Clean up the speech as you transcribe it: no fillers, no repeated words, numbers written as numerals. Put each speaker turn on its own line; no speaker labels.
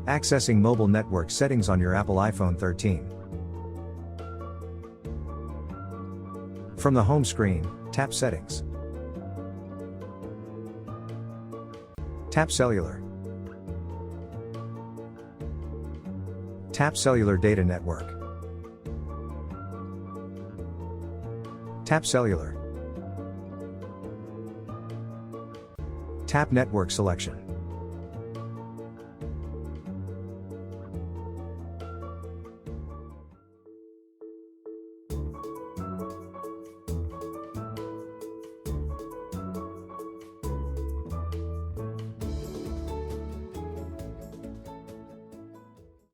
Accessing mobile network settings on your Apple iPhone 13. From the home screen, tap Settings. Tap Cellular. Tap Cellular Data Network. Tap Cellular. Tap Network Selection.